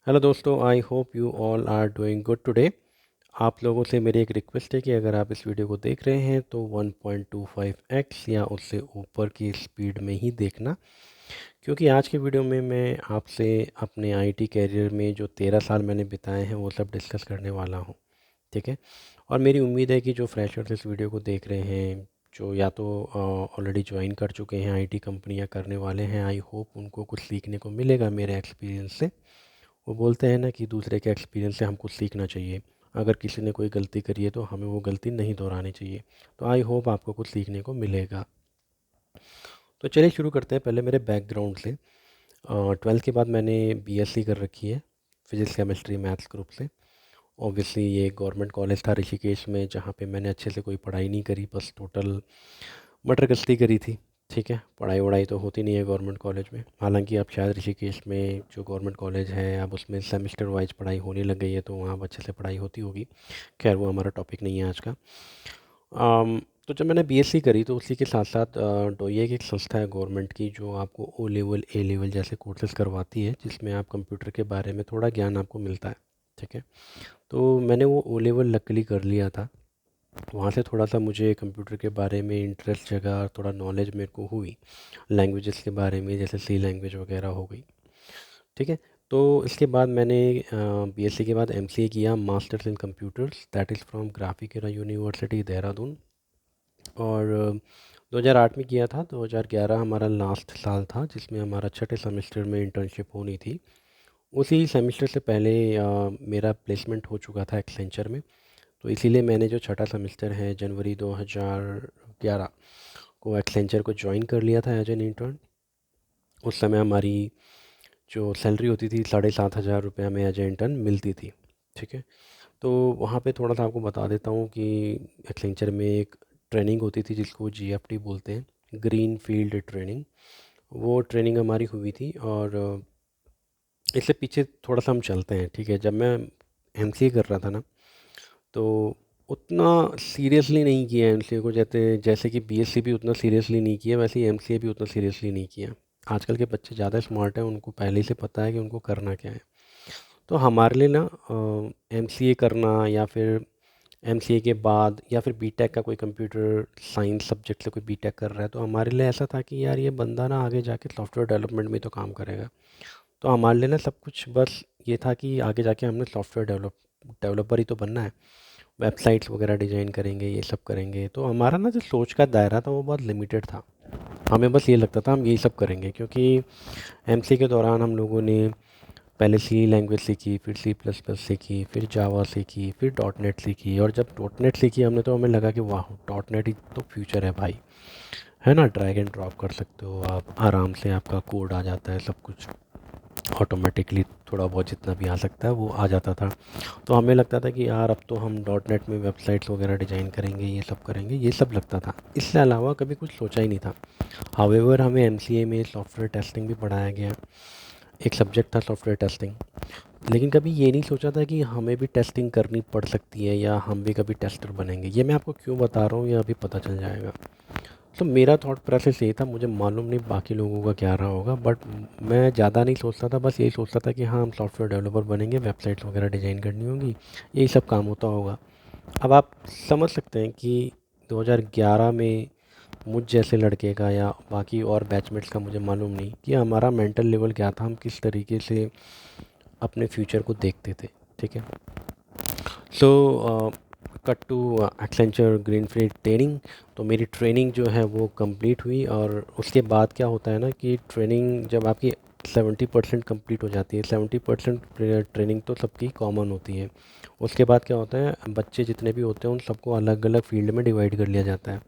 Hello दोस्तों, I hope you all are doing good today. आप लोगों से मेरी एक रिक्वेस्ट है कि अगर आप इस वीडियो को देख रहे हैं तो 1.25x या उससे ऊपर की स्पीड में ही देखना, क्योंकि आज के वीडियो में मैं आपसे अपने आईटी कैरियर में जो 13 साल मैंने बिताए हैं वो सब डिस्कस करने वाला हूँ। ठीक है। और मेरी उम्मीद है कि जो फ्रेशर्स इस वीडियो को देख रहे हैं, जो या तो ऑलरेडी ज्वाइन कर चुके हैं आईटी कंपनी या करने वाले हैं, आई होप उनको कुछ सीखने को मिलेगा मेरे एक्सपीरियंस से। वो बोलते हैं ना कि दूसरे के एक्सपीरियंस से हमको सीखना चाहिए। अगर किसी ने कोई गलती करी है तो हमें वो गलती नहीं दोहरानी चाहिए। तो आई होप आपको कुछ सीखने को मिलेगा। तो चलिए शुरू करते हैं पहले मेरे बैकग्राउंड से। ट्वेल्थ के बाद मैंने बीएससी कर रखी है, फिजिक्स केमिस्ट्री मैथ्स ग्रुप से। ऑब्वियसली ये गवर्नमेंट कॉलेज था ऋषिकेश में, जहाँ पे मैंने अच्छे से कोई पढ़ाई नहीं करी, बस टोटल मटर गश्ती करी थी। ठीक है, पढ़ाई वढ़ाई तो होती नहीं है गवर्नमेंट कॉलेज में। हालांकि अब शायद ऋषिकेश में जो गवर्नमेंट कॉलेज है अब उसमें सेमेस्टर वाइज पढ़ाई होने लग गई है, तो वहाँ अब अच्छे से पढ़ाई होती होगी। खैर वो हमारा टॉपिक नहीं है आज का। तो जब मैंने बीएससी करी तो उसी के साथ साथ डोइए की एक संस्था है गवर्नमेंट की, जो आपको ओ लेवल ए लेवल जैसे कोर्सेज करवाती है, जिसमें आप कंप्यूटर के बारे में थोड़ा ज्ञान आपको मिलता है। ठीक है। तो मैंने वो ओ लेवल लकीली कर लिया था। वहाँ से थोड़ा सा मुझे कंप्यूटर के बारे में इंटरेस्ट जगा और थोड़ा नॉलेज मेरे को हुई लैंग्वेजेस के बारे में, जैसे सी लैंग्वेज वगैरह हो गई। ठीक है। तो इसके बाद मैंने बीएससी के बाद एमसीए किया, masters in computers, that is from Graphic Era university Dehradun. और 2008 में किया था। 2011 हमारा लास्ट साल था जिसमें हमारा छठे सेमेस्टर में इंटर्नशिप होनी थी। उसी सेमेस्टर से पहले मेरा प्लेसमेंट हो चुका था एक्सेंचर में। तो इसीलिए मैंने जो छठा सेमेस्टर है जनवरी 2011 को एक्सेंचर को ज्वाइन कर लिया था एज एन इंटर्न। उस समय हमारी जो सैलरी होती थी 7,500 रुपये हमें एज ए इंटर्न मिलती थी। ठीक है। तो वहाँ पे थोड़ा सा आपको बता देता हूँ कि एक्सेंचर में एक ट्रेनिंग होती थी जिसको जीएफटी बोलते हैं, ग्रीन फील्ड ट्रेनिंग। वो ट्रेनिंग हमारी हुई थी। और इससे पीछे थोड़ा सा हम चलते हैं। ठीक है। जब मैं एमसीए कर रहा था ना, तो उतना सीरियसली नहीं किया एमसीए को, जैसे जैसे कि बीएससी भी उतना सीरियसली नहीं किया, वैसे ही एमसीए भी उतना सीरियसली नहीं किया। आजकल के बच्चे ज़्यादा स्मार्ट हैं, उनको पहले ही से पता है कि उनको करना क्या है। तो हमारे लिए ना एमसीए करना या फिर एमसीए के बाद या फिर बीटेक का कोई कंप्यूटर साइंस सब्जेक्ट से कोई बीटेक कर रहा है, तो हमारे लिए ऐसा था कि यार ये बंदा ना आगे जाके सॉफ्टवेयर डेवलपमेंट में तो काम करेगा। तो हमारे लिए ना सब कुछ बस ये था कि आगे जाके हमने सॉफ्टवेयर डेवलपर ही तो बनना है, वेबसाइट्स वगैरह डिज़ाइन करेंगे, ये सब करेंगे। तो हमारा ना जो सोच का दायरा था वो बहुत लिमिटेड था। हमें बस ये लगता था हम यही सब करेंगे, क्योंकि एमसीए के दौरान हम लोगों ने पहले सी लैंग्वेज सीखी, फिर सी प्लस प्लस सीखी, फिर जावा सीखी, फिर डॉट नेट सीखी। और जब डॉट नेट सीखी हमने तो हमें लगा कि वाह, डॉट नेट ही तो फ्यूचर है भाई। है ना, ड्रैग एंड ड्रॉप कर सकते हो आप आराम से, आपका कोड आ जाता है, सब कुछ ऑटोमेटिकली थोड़ा बहुत जितना भी आ सकता है वो आ जाता था। तो हमें लगता था कि यार अब तो हम डॉट नेट में वेबसाइट्स वगैरह डिज़ाइन करेंगे, ये सब करेंगे, ये सब लगता था। इससे अलावा कभी कुछ सोचा ही नहीं था। हावेवर हमें एमसीए में सॉफ्टवेयर टेस्टिंग भी पढ़ाया गया, एक सब्जेक्ट था सॉफ्टवेयर टेस्टिंग। लेकिन कभी ये नहीं सोचा था कि हमें भी टेस्टिंग करनी पड़ सकती है या हम भी कभी टेस्टर बनेंगे। ये मैं आपको क्यों बता रहा हूँ ये अभी पता चल जाएगा। तो मेरा थॉट प्रोसेस ये था, मुझे मालूम नहीं बाकी लोगों का क्या रहा होगा, बट मैं ज़्यादा नहीं सोचता था। बस यही सोचता था कि हाँ, हम सॉफ्टवेयर डेवलपर बनेंगे, वेबसाइट्स वगैरह डिज़ाइन करनी होगी, यही सब काम होता होगा। अब आप समझ सकते हैं कि 2011 में मुझ जैसे लड़के का या बाकी और बैचमेट्स का मुझे मालूम नहीं कि हमारा मेंटल लेवल क्या था, हम किस तरीके से अपने फ्यूचर को देखते थे। ठीक है। So cut to Accenture greenfield training. तो मेरी ट्रेनिंग जो है वो कंप्लीट हुई, और उसके बाद क्या होता है ना कि ट्रेनिंग जब आपकी 70% कंप्लीट हो जाती है, 70% ट्रेनिंग तो सबकी कॉमन होती है। उसके बाद क्या होता है, बच्चे जितने भी होते हैं उन सबको अलग अलग फील्ड में डिवाइड कर लिया जाता है।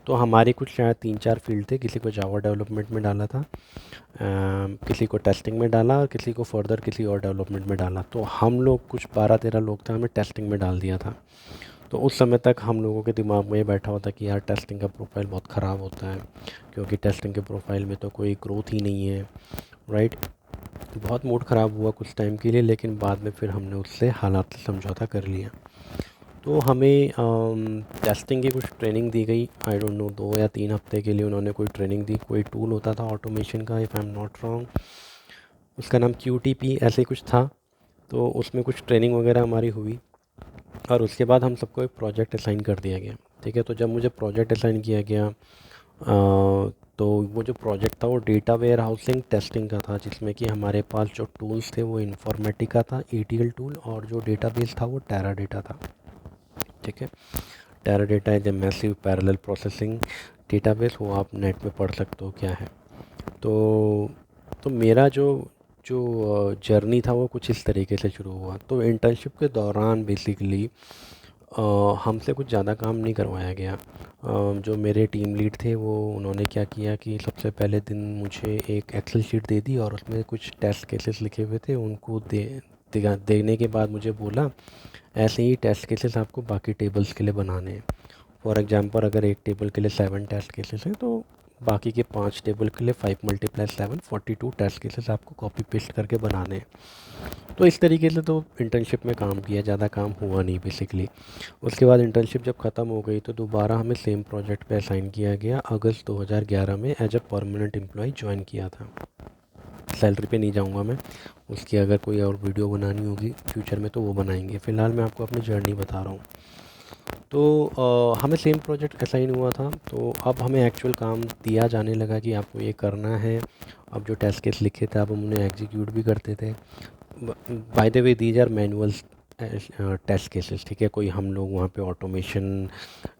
तो हमारे कुछ शायद 3-4 फील्ड थे, किसी को जावा डेवलपमेंट में डाला था, किसी को टेस्टिंग में डाला, और किसी को फर्दर किसी और डेवलपमेंट में डाला। तो हम लोग कुछ 12-13 लोग थे, हमें टेस्टिंग में डाल दिया था। तो उस समय तक हम लोगों के दिमाग में ये बैठा हुआ था कि यार टेस्टिंग का प्रोफाइल बहुत ख़राब होता है, क्योंकि टेस्टिंग के प्रोफाइल में तो कोई ग्रोथ ही नहीं है। राइट। बहुत मूड ख़राब हुआ कुछ टाइम के लिए, लेकिन बाद में फिर हमने उससे हालात से समझौता कर लिया। तो हमें टेस्टिंग की कुछ ट्रेनिंग दी गई। आई डोंट नो, 2 या 3 हफ्ते के लिए उन्होंने कोई ट्रेनिंग दी। कोई टूल होता था ऑटोमेशन का, if I am not wrong, उसका नाम QTP ऐसे कुछ था। तो उसमें कुछ ट्रेनिंग वगैरह हमारी हुई और उसके बाद हम सबको एक प्रोजेक्ट असाइन कर दिया गया। ठीक है, तो जब मुझे प्रोजेक्ट असाइन किया गया तो वो जो प्रोजेक्ट था वो डेटा वेयर हाउसिंग टेस्टिंग का था, जिसमें कि हमारे पास जो टूल्स थे वो इन्फॉर्मेटिका था, ETL टूल, और जो डेटाबेस था वो टेराडेटा था। ठीक है, Teradata is a massive parallel processing database, वो आप नेट में पढ़ सकते हो क्या है। तो मेरा जो जो जर्नी था वो कुछ इस तरीके से शुरू हुआ। तो इंटर्नशिप के दौरान बेसिकली हमसे कुछ ज़्यादा काम नहीं करवाया गया। जो मेरे टीम लीड थे वो उन्होंने क्या किया कि सबसे पहले दिन मुझे एक एक्सेल शीट दे दी और उसमें कुछ टेस्ट केसेस लिखे हुए थे, उनको देने के बाद मुझे बोला ऐसे ही टेस्ट केसेस आपको बाकी टेबल्स के लिए बनाने हैं। फॉर एग्जांपल अगर एक टेबल के लिए 7 टेस्ट केसेस हैं तो बाकी के 5 टेबल के लिए 5 × 7 42 टेस्ट केसेस आपको कॉपी पेस्ट करके बनाने हैं। तो इस तरीके से तो इंटर्नशिप में काम किया, ज़्यादा काम हुआ नहीं बेसिकली। उसके बाद इंटर्नशिप जब ख़त्म हो गई तो दोबारा हमें सेम प्रोजेक्ट पे असाइन किया गया। अगस्त 2011 में as a permanent employee join किया था। सैलरी पे नहीं जाऊंगा मैं, उसकी अगर कोई और वीडियो बनानी होगी फ्यूचर में तो वो बनाएंगे। फ़िलहाल मैं आपको अपनी जर्नी बता रहा हूँ। तो हमें सेम प्रोजेक्ट असाइन हुआ था, तो अब हमें एक्चुअल काम दिया जाने लगा कि आपको ये करना है। अब जो टेस्ट केस लिखे थे अब हम उन्हें एग्जीक्यूट भी करते थे। By the way these are manual test cases. ठीक है, कोई हम लोग वहाँ पे ऑटोमेशन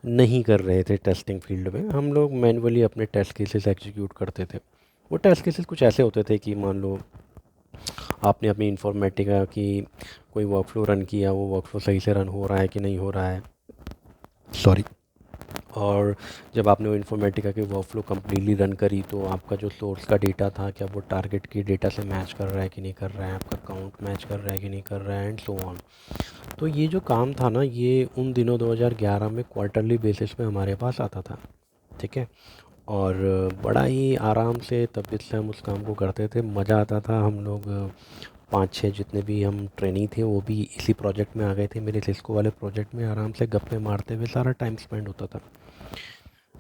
नहीं कर रहे थे टेस्टिंग फील्ड में, हम लोग मैनुअली अपने टेस्ट केसेस एग्जीक्यूट करते थे। वो टेस्ट केसेस कुछ ऐसे होते थे कि मान लो आपने अपनी इंफॉर्मेटिका की कोई वर्कफ्लो रन किया, वो वर्कफ्लो सही से रन हो रहा है कि नहीं हो रहा है, सॉरी। और जब आपने वो इन्फॉर्मेटिका की वर्कफ्लो कम्प्लीटली रन करी तो आपका जो सोर्स का डेटा था क्या वो टारगेट की डेटा से मैच कर रहा है कि नहीं कर रहा है, आपका काउंट मैच कर रहा है कि नहीं कर रहा है, एंड सो ऑन। तो ये जो काम था ना, ये उन दिनों 2011 में क्वार्टरली बेसिस पे हमारे पास आता था। ठीक है, और बड़ा ही आराम से तबीयत से हम उस काम को करते थे, मज़ा आता था। हम लोग 5-6 जितने भी हम ट्रेनी थे वो भी इसी प्रोजेक्ट में आ गए थे, मेरे सिस्को वाले प्रोजेक्ट में। आराम से गप्पे मारते हुए सारा टाइम स्पेंड होता था।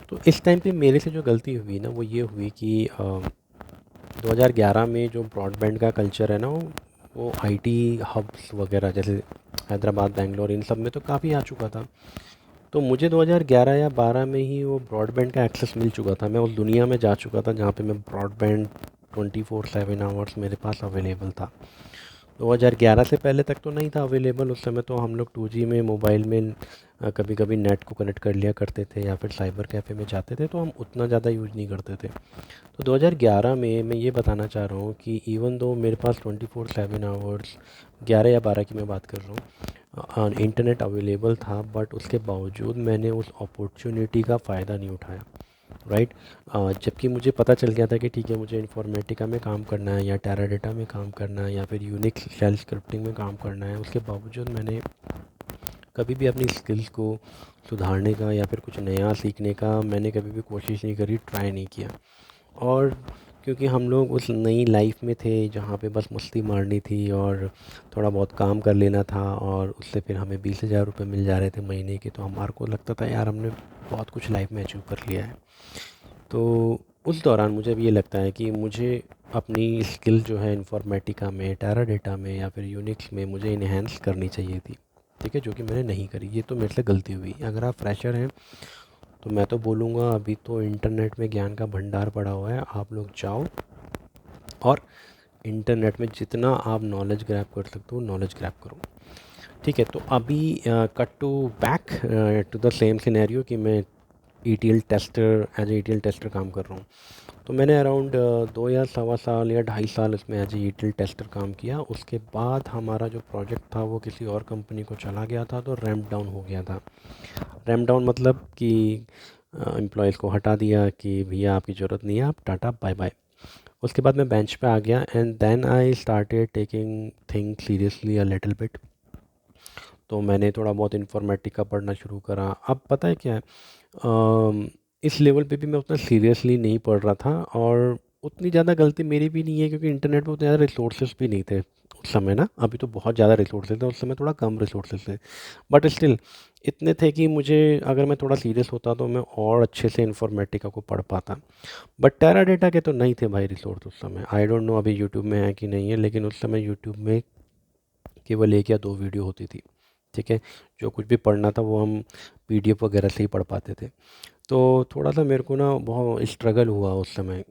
तो इस टाइम पे मेरे से जो गलती हुई ना वो ये हुई कि 2011 में जो ब्रॉडबैंड का कल्चर है ना वो आईटी हब्स वगैरह जैसे हैदराबाद, बेंगलोर, इन सब में तो काफ़ी आ चुका था। तो मुझे 2011 या 12 में ही वो ब्रॉडबैंड का एक्सेस मिल चुका था। मैं उस दुनिया में जा चुका था जहाँ पे मैं ब्रॉडबैंड 24/7 आवर्स मेरे पास अवेलेबल था। 2011 से पहले तक तो नहीं था अवेलेबल। उस समय तो हम लोग 2G में मोबाइल में कभी कभी नेट को कनेक्ट कर लिया करते थे या फिर साइबर कैफ़े में जाते थे, तो हम उतना ज़्यादा यूज़ नहीं करते थे। तो 2011 में मैं ये बताना चाह रहा हूँ कि इवन दो मेरे पास 24/7 आवर्स, 11 या 12 की मैं बात कर रहा हूँ, इंटरनेट अवेलेबल था, बट उसके बावजूद मैंने उस अपॉर्चुनिटी का फ़ायदा नहीं उठाया। राइट, जबकि मुझे पता चल गया था कि ठीक है मुझे इन्फॉर्मेटिका में काम करना है या टेराडेटा में काम करना है या फिर यूनिक्स शेल स्क्रिप्टिंग में काम करना है। उसके बावजूद मैंने कभी भी अपनी स्किल्स को सुधारने का या फिर कुछ नया सीखने का मैंने कभी भी कोशिश नहीं करी, ट्राई नहीं किया। और क्योंकि हम लोग उस नई लाइफ में थे जहाँ पे बस मस्ती मारनी थी और थोड़ा बहुत काम कर लेना था और उससे फिर हमें 20,000 रुपये मिल जा रहे थे महीने के, तो हमारे को लगता था यार हमने बहुत कुछ लाइफ में अचीव कर लिया है। तो उस दौरान मुझे भी ये लगता है कि मुझे अपनी स्किल जो है इन्फॉर्मेटिका में, टेराडेटा में या फिर यूनिक्स में मुझे इन्हेंस करनी चाहिए थी। ठीक है, जो कि मैंने नहीं करी। ये तो मेरे से गलती हुई। अगर आप फ्रेशर हैं तो मैं तो बोलूँगा अभी तो इंटरनेट में ज्ञान का भंडार पड़ा हुआ है, आप लोग जाओ और इंटरनेट में जितना आप नॉलेज ग्रैब कर सकते हो नॉलेज ग्रैब करो। ठीक है, तो अभी cut to back to the same scenario कि मैं ETL tester, as a ETL tester काम कर रहा हूँ। तो मैंने अराउंड 2 या सवा साल या 2.5 साल इसमें एज ए ETL टेस्टर काम किया। उसके बाद हमारा जो प्रोजेक्ट था वो किसी और कंपनी को चला गया था, तो रैम्प डाउन हो गया था। रैम्प डाउन मतलब कि एम्प्लॉयज़ को हटा दिया कि भैया आपकी ज़रूरत नहीं है, आप टाटा बाय बाय। उसके बाद मैं बेंच पे आ गया and then I started taking thing seriously a little bit. तो मैंने थोड़ा बहुत इन्फॉर्मेटिका पढ़ना शुरू करा। अब पता है क्या है, इस लेवल पे भी मैं उतना सीरियसली नहीं पढ़ रहा था और उतनी ज़्यादा गलती मेरी भी नहीं है क्योंकि इंटरनेट पे उतने ज़्यादा रिसोर्सेज भी नहीं थे उस समय ना। अभी तो बहुत ज़्यादा रिसोर्सेज थे, उस समय थोड़ा कम रिसोर्सेज थे, बट स्टिल इतने थे कि मुझे अगर मैं थोड़ा सीरियस होता तो मैं और अच्छे से इन्फॉर्मेटिका को पढ़ पाता। बट टेराडेटा के तो नहीं थे भाई रिसोर्स उस समय। आई डोंट नो अभी यूट्यूब में है कि नहीं है, लेकिन उस समय यूट्यूब में केवल 1 या 2 वीडियो होती थी, ठीक है। जो कुछ भी पढ़ना था वो हम पीडीएफ वगैरह से ही पढ़ पाते थे। तो थोड़ा-सा मेरे को ना बहुत स्ट्रगल हुआ उस समय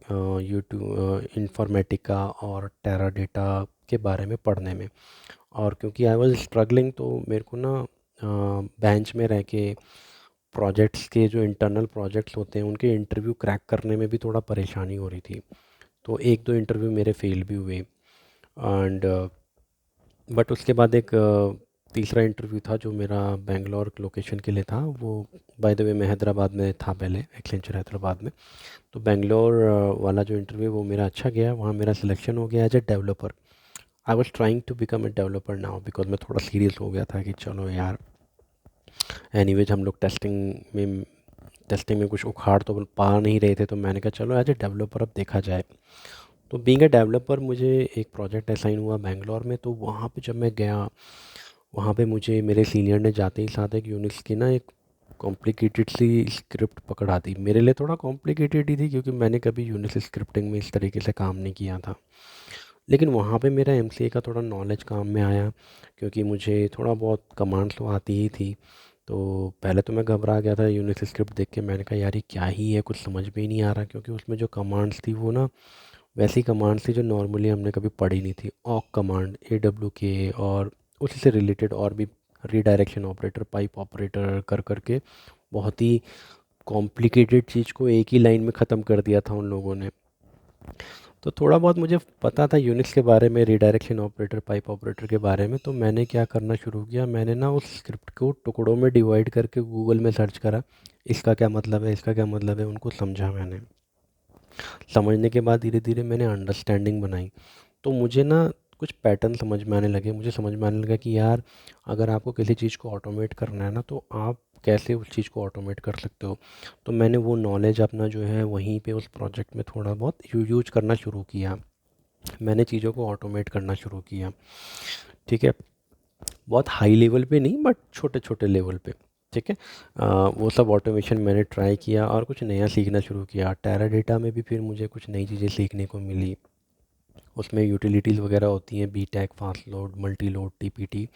यूट्यूब इन्फॉर्मेटिका और टेराडाटा के बारे में पढ़ने में। और क्योंकि आई वाज़ स्ट्रगलिंग तो मेरे को ना बेंच में रह के प्रोजेक्ट्स के जो इंटरनल प्रोजेक्ट्स होते हैं उनके इंटरव्यू क्रैक करने में भी थोड़ा परेशानी हो रही थी। तो 1-2 इंटरव्यू मेरे फ़ेल भी हुए एंड बट उसके बाद एक तीसरा इंटरव्यू था जो मेरा बेंगलोर लोकेशन के लिए था। वो बाय द वे मैं हैदराबाद में था पहले, एक्सेंचर हैदराबाद में। तो बेंगलोर वाला जो इंटरव्यू वो मेरा अच्छा गया, वहाँ मेरा सिलेक्शन हो गया as a developer. I was trying to become a developer now because मैं थोड़ा सीरियस हो गया था कि चलो यार, एनीवेज हम लोग टेस्टिंग में कुछ उखाड़ तो पा नहीं रहे थे, तो मैंने कहा चलो एज ए डेवलपर अब देखा जाए। तो बीइंग ए डेवलपर मुझे एक प्रोजेक्ट असाइन हुआ बेंगलोर में। तो वहाँ पे जब मैं गया, वहाँ पे मुझे मेरे सीनियर ने जाते ही साथ एक यूनिक्स की ना एक कॉम्प्लिकेटेड सी स्क्रिप्ट पकड़ा दी। मेरे लिए थोड़ा कॉम्प्लिकेटेड ही थी क्योंकि मैंने कभी यूनिक्स स्क्रिप्टिंग में इस तरीके से काम नहीं किया था। लेकिन वहाँ पे मेरा एमसीए का थोड़ा नॉलेज काम में आया क्योंकि मुझे थोड़ा बहुत कमांड्स तो आती ही थी। तो पहले तो मैं घबरा गया था यूनिक्स स्क्रिप्ट देख के, मैंने कहा यार ये क्या ही है, कुछ समझ में ही नहीं आ रहा, क्योंकि उसमें जो कमांड्स थी वो ना वैसी कमांड्स थी जो नॉर्मली हमने कभी पढ़ी नहीं थी। ऑक कमांड, AWK और उसी से रिलेटेड और भी रीडायरेक्शन ऑपरेटर, पाइप ऑपरेटर कर करके बहुत ही कॉम्प्लिकेटेड चीज़ को एक ही लाइन में ख़त्म कर दिया था उन लोगों ने। तो थोड़ा बहुत मुझे पता था यूनिक्स के बारे में, रीडायरेक्शन ऑपरेटर, पाइप ऑपरेटर के बारे में। तो मैंने क्या करना शुरू किया, मैंने ना उस स्क्रिप्ट को टुकड़ों में डिवाइड करके गूगल में सर्च करा, इसका क्या मतलब है, इसका क्या मतलब है, उनको समझा मैंने। समझने के बाद धीरे धीरे मैंने अंडरस्टैंडिंग बनाई। तो मुझे ना कुछ पैटर्न समझ में आने लगे। मुझे समझ में आने लगा कि यार अगर आपको किसी चीज़ को ऑटोमेट करना है ना, तो आप कैसे उस चीज़ को ऑटोमेट कर सकते हो। तो मैंने वो नॉलेज अपना जो है वहीं पे उस प्रोजेक्ट में थोड़ा बहुत यूज करना शुरू किया। मैंने चीज़ों को ऑटोमेट करना शुरू किया, ठीक है। बहुत हाई लेवल पे नहीं, बट छोटे छोटे लेवल पे, ठीक है। वो सब ऑटोमेशन मैंने ट्राई किया और कुछ नया सीखना शुरू किया। टेराडाटा में भी फिर मुझे कुछ नई चीज़ें सीखने को मिली। उसमें यूटिलिटीज़ वगैरह होती हैं, BTEQ, fast load, multi load, TPT,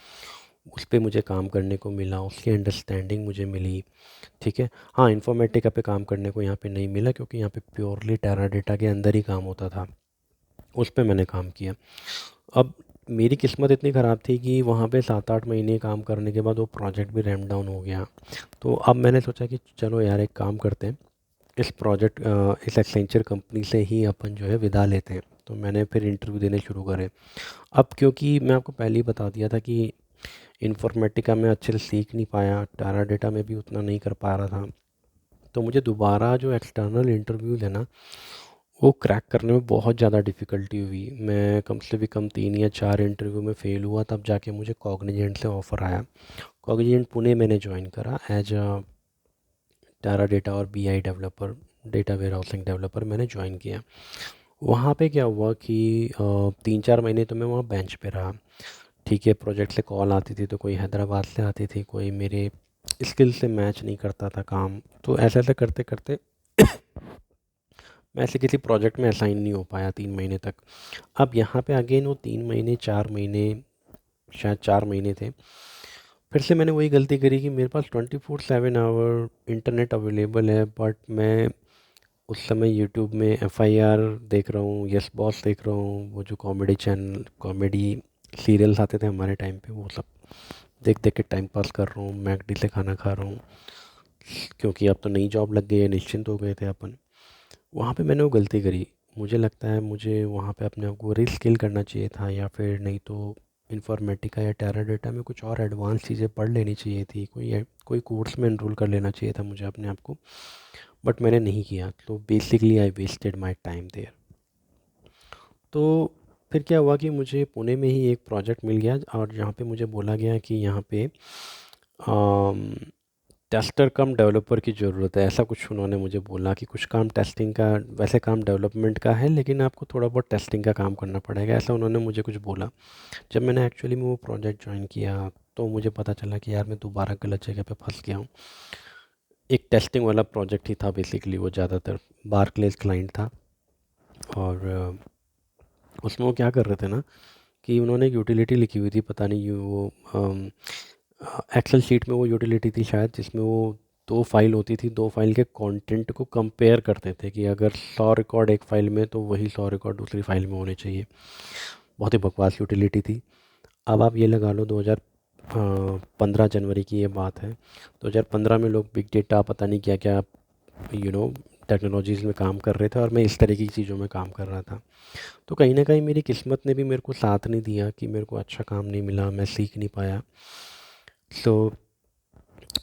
उस पे मुझे काम करने को मिला, उसकी अंडरस्टैंडिंग मुझे मिली, ठीक है। हाँ, इन्फॉर्मेटिका पे काम करने को यहाँ पे नहीं मिला क्योंकि यहाँ पे प्योरली टेराडाटा के अंदर ही काम होता था, उस पे मैंने काम किया। अब मेरी किस्मत इतनी ख़राब थी कि वहाँ पे 7-8 महीने काम करने के बाद वो प्रोजेक्ट भी रैम्प डाउन हो गया। तो अब मैंने सोचा कि चलो यार एक काम करते हैं, इस एक्सेंचर कंपनी से ही अपन जो है विदा लेते हैं। तो मैंने फिर इंटरव्यू देने शुरू करे। अब क्योंकि मैं आपको पहले ही बता दिया था कि इन्फॉर्मेटिका में अच्छे से सीख नहीं पाया, टेराडाटा में भी उतना नहीं कर पा रहा था, तो मुझे दोबारा जो एक्सटर्नल इंटरव्यूज़ है ना वो क्रैक करने में बहुत ज़्यादा डिफ़िकल्टी हुई। मैं कम से भी कम 3 या 4 इंटरव्यू में फ़ेल हुआ, तब जाके मुझे कॉग्निजेंट से ऑफ़र आया। कॉग्निजेंट पुणे मैंने ज्वाइन करा एज अ टेराडाटा और BI developer, data warehousing developer मैंने ज्वाइन किया। वहाँ पे क्या हुआ कि 3-4 महीने तो मैं वहाँ बेंच पे रहा, ठीक है। प्रोजेक्ट से कॉल आती थी, तो कोई हैदराबाद से आती थी, कोई मेरे स्किल से मैच नहीं करता था काम। तो ऐसे ऐसे करते करते मैं ऐसे किसी प्रोजेक्ट में असाइन नहीं हो पाया 3 महीने तक। अब यहाँ पे अगेन वो 3 महीने, 4 महीने, शायद 4 महीने थे, फिर से मैंने वही गलती करी कि मेरे पास 24/7 इंटरनेट अवेलेबल है, बट मैं उस समय यूट्यूब में FIR देख रहा हूँ, यस बॉस देख रहा हूँ, वो जो कॉमेडी सीरियल्स आते थे हमारे टाइम पे, वो सब देख देख के टाइम पास कर रहा हूँ, मैकडी से खाना खा रहा हूँ, क्योंकि अब तो नई जॉब लग गई है, निश्चिंत हो गए थे अपन। वहाँ पे मैंने वो गलती करी। मुझे लगता है मुझे वहाँ पे अपने आप को रीस्किल करना चाहिए था, या फिर नहीं तो इन्फॉर्मेटिका या टेराडाटा में कुछ और एडवांस चीज़ें पढ़ लेनी चाहिए थी, कोई कोर्स में एनरोल कर लेना चाहिए था मुझे अपने आप को, बट मैंने नहीं किया। तो basically I wasted my time there. तो फिर क्या हुआ कि मुझे पुणे में ही एक प्रोजेक्ट मिल गया और जहाँ पे मुझे बोला गया कि यहाँ पे टेस्टर कम डेवलपर की ज़रूरत है, ऐसा कुछ उन्होंने मुझे बोला कि कुछ काम टेस्टिंग का, वैसे काम डेवलपमेंट का है लेकिन आपको थोड़ा बहुत टेस्टिंग का काम करना पड़ेगा, ऐसा उन्होंने मुझे कुछ बोला। जब मैंने एक्चुअली में वो प्रोजेक्ट ज्वाइन किया तो मुझे पता चला कि यार मैं दोबारा गलत जगह पे फंस गया हूँ। एक टेस्टिंग वाला प्रोजेक्ट ही था बेसिकली, वो ज़्यादातर बार्कलेज क्लाइंट था। और उसमें वो क्या कर रहे थे ना कि उन्होंने एक यूटिलिटी लिखी हुई थी, पता नहीं वो एक्सेल शीट में वो यूटिलिटी थी शायद, जिसमें वो दो फाइल होती थी, दो फाइल के कंटेंट को कंपेयर करते थे कि अगर 100 रिकॉर्ड एक फ़ाइल में तो वही 100 रिकॉर्ड दूसरी फाइल में होने चाहिए। बहुत ही बकवास यूटिलिटी थी। अब आप ये लगा लो 2015 जनवरी की ये बात है। 2015 में लोग बिग डेटा पता नहीं क्या क्या टेक्नोलॉजीज़ में काम कर रहे थे, और मैं इस तरह की चीज़ों में काम कर रहा था। तो कहीं ना कहीं मेरी किस्मत ने भी मेरे को साथ नहीं दिया कि मेरे को अच्छा काम नहीं मिला, मैं सीख नहीं पाया। सो